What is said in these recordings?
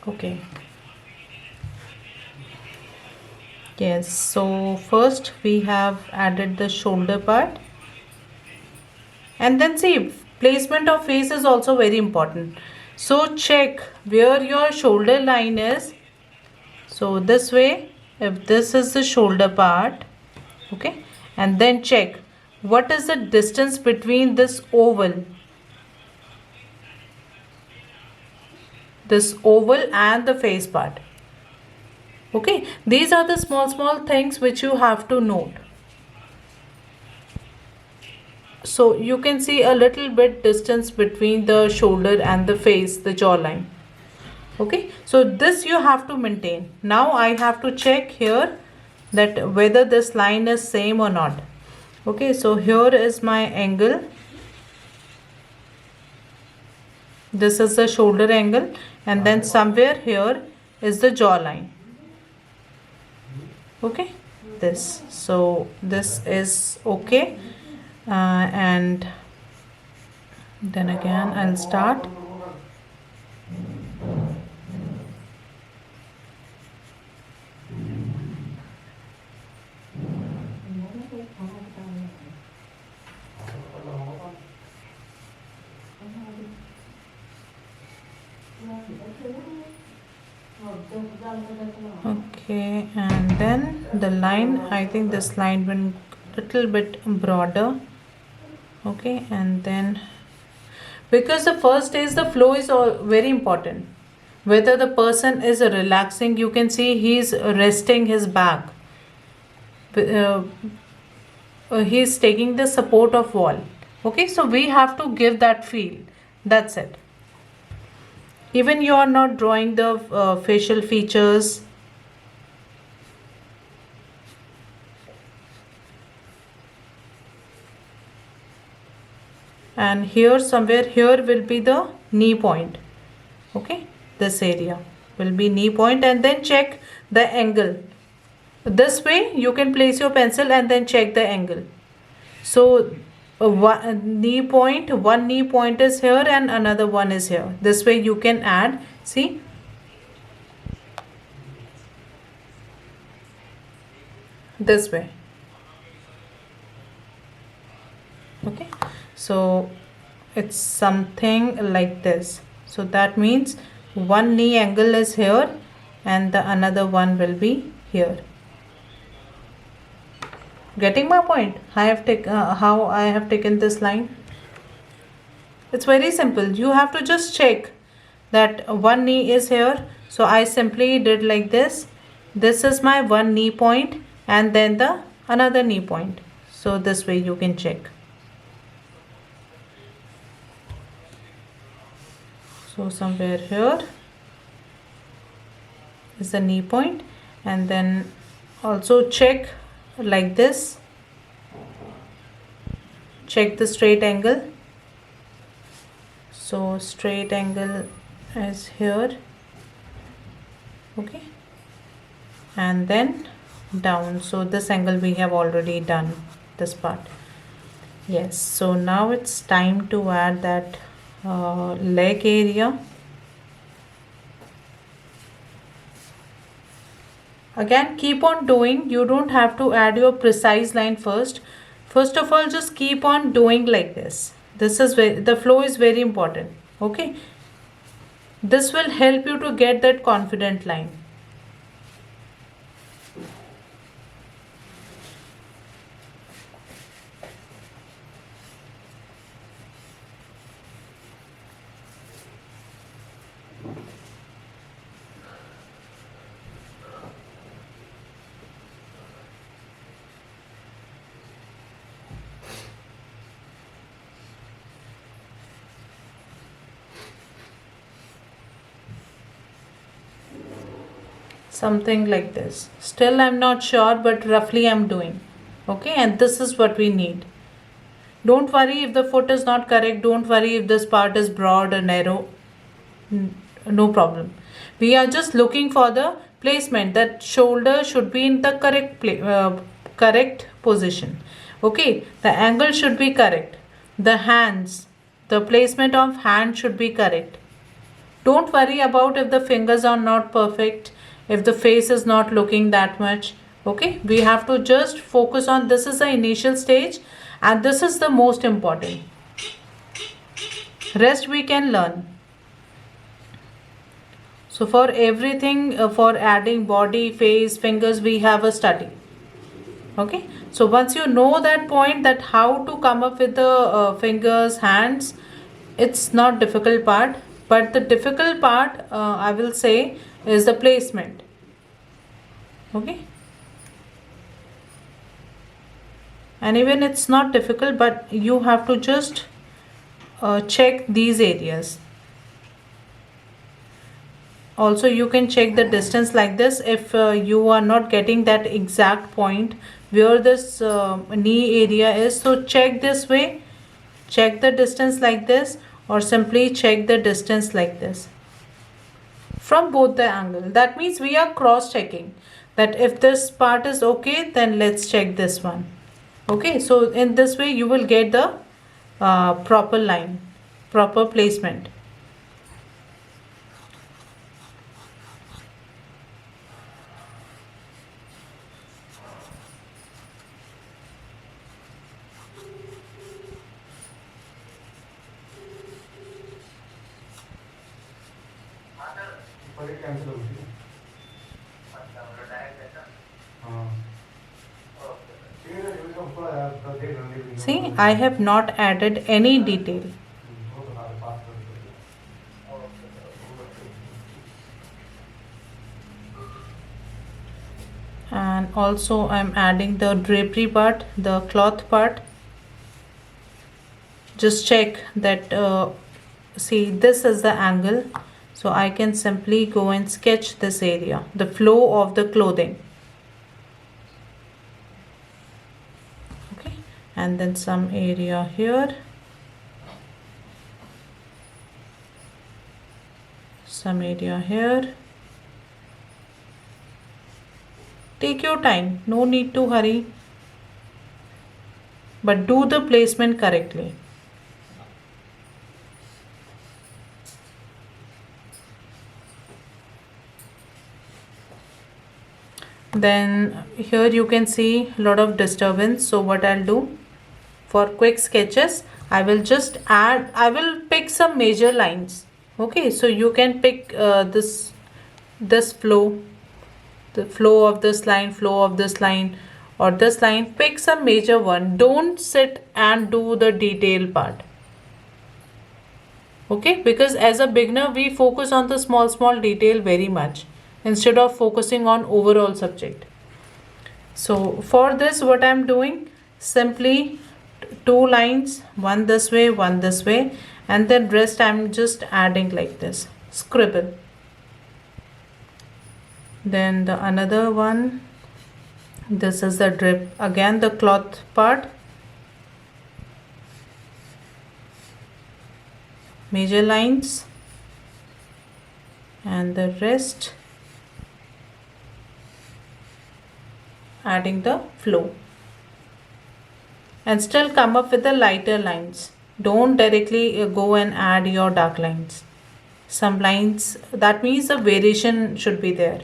Okay. Yes, so first we have added the shoulder part, and then see, placement of face is also very important. So check where your shoulder line is. So this way, if this is the shoulder part, okay, and then check what is the distance between this oval and the face part. Okay, these are the small things which you have to note. So you can see a little bit distance between the shoulder and the face, the jawline. Okay, so this you have to maintain. Now I have to check here that whether this line is same or not. Okay, so here is my angle. This is the shoulder angle, and then somewhere here is the jawline. Okay, this, so this is okay, and then again I'll start. Okay, and then the line, I think this line went little bit broader. Okay, and then because the first is the flow is all very important. Whether the person is relaxing, you can see he is resting his back. Uh, he is taking the support of wall. Okay, so we have to give that feel. That's it. Even you are not drawing the facial features. And here somewhere here will be the knee point. Okay, this area will be knee point, and then check the angle. This way you can place your pencil and then check the angle. So one knee point is here and another one is here. This way you can add, see, this way. Okay, so it's something like this. So that means one knee angle is here and the another one will be here. Getting my point? I have how I have taken this line. It's very simple. You have to just check that one knee is here. So I simply did like this. This is my one knee point and then the another knee point. So this way you can check. So somewhere here is the knee point, and then also check like this. Check the straight angle. So straight angle is here. Okay, and then down. So this angle we have already done, this part. Yes, so now it's time to add that leg area. Again, keep on doing. You don't have to add your precise line first. First of all, just keep on doing like this. This is the flow is very important. Okay, this will help you to get that confident line. Something like this. Still I'm not sure, but roughly I'm doing. Okay, and this is what we need. Don't worry if the foot is not correct. Don't worry if this part is broad or narrow. No problem. We are just looking for the placement. That shoulder should be in the correct position. Okay, the angle should be correct. The hands, the placement of hand should be correct. Don't worry about if the fingers are not perfect, if the face is not looking that much. Okay, we have to just focus on this is the initial stage and this is the most important. Rest we can learn. So for everything, for adding body, face, fingers, we have a study. Okay, so once you know that point, that how to come up with the fingers, hands, it's not difficult part, but the difficult part, I will say, is the placement. Okay, and even it's not difficult, but you have to just check these areas. Also you can check the distance like this if you are not getting that exact point where this knee area is. So check this way, check the distance like this, or simply check the distance like this from both the angle. That means we are cross checking that if this part is okay, then let's check this one. Okay, so in this way you will get the proper line, proper placement. See, I have not added any detail. And also I'm adding the drapery part, the cloth part. Just check that, see, this is the angle. So I can simply go and sketch this area, the flow of the clothing. Okay, and then some area here, some area here. Take your time, no need to hurry, but do the placement correctly. Then here you can see a lot of disturbance. So what I'll do, for quick sketches, I will just add, I will pick some major lines. Okay, so you can pick this flow, the flow of this line, flow of this line, or this line. Pick some major one. Don't sit and do the detail part. Okay, because as a beginner we focus on the small detail very much instead of focusing on overall subject. So for this, what I'm doing, simply two lines, one this way, one this way, and then rest I'm just adding like this, scribble. Then the another one, this is the drip, again the cloth part, major lines, and the rest adding the flow, and still come up with the lighter lines. Don't directly go and add your dark lines. Some lines, that means the variation should be there.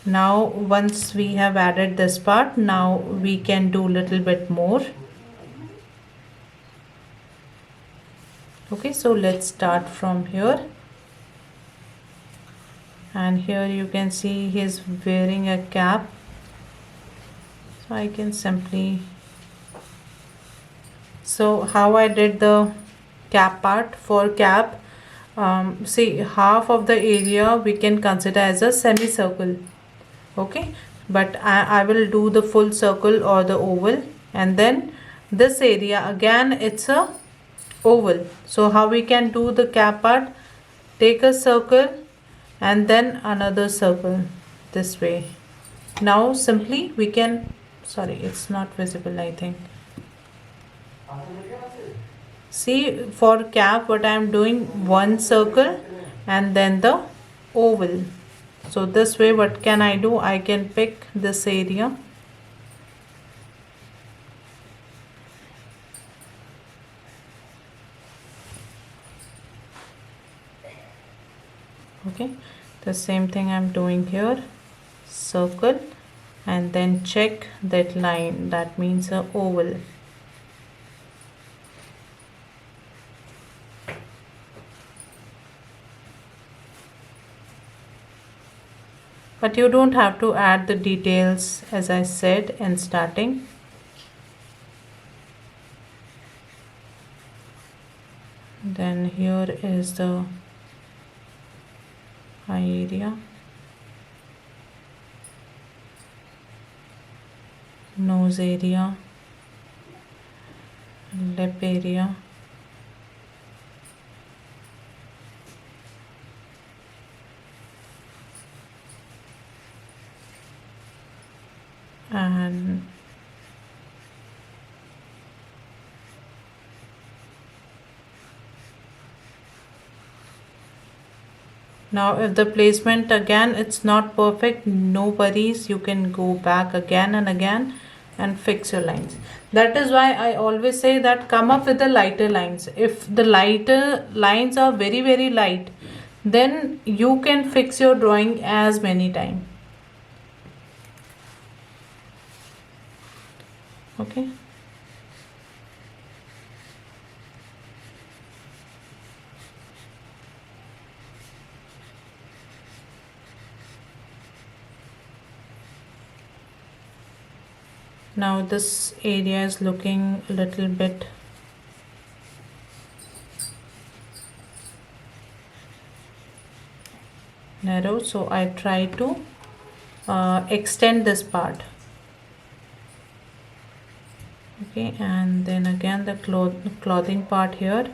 Now once we have added this part, now we can do little bit more. Okay, so let's start from here. And here you can see he's wearing a cap, so I can simply, so how I did the cap part, for cap, see, half of the area we can consider as a semicircle. Okay, but I will do the full circle or the oval, and then this area again it's a oval. So how we can do the cap part, take a circle and then another circle this way. Now simply we can, sorry, it's not visible, I think. See, for cap what I am doing, one circle and then the oval. So this way what can I do, I can pick this area, Okay, the same thing I'm doing here. Circle and then check that line, that means a oval. But you don't have to add the details as I said in starting. Then here is the eye area, nose area, lip area, and now if the placement again it's not perfect, no worries, you can go back again and again and fix your lines. That is why I always say that come up with the lighter lines. If the lighter lines are very very light, then you can fix your drawing as many times. Okay. Now this area is looking a little bit narrow, so I try to extend this part. Okay, and then again the clothing part here,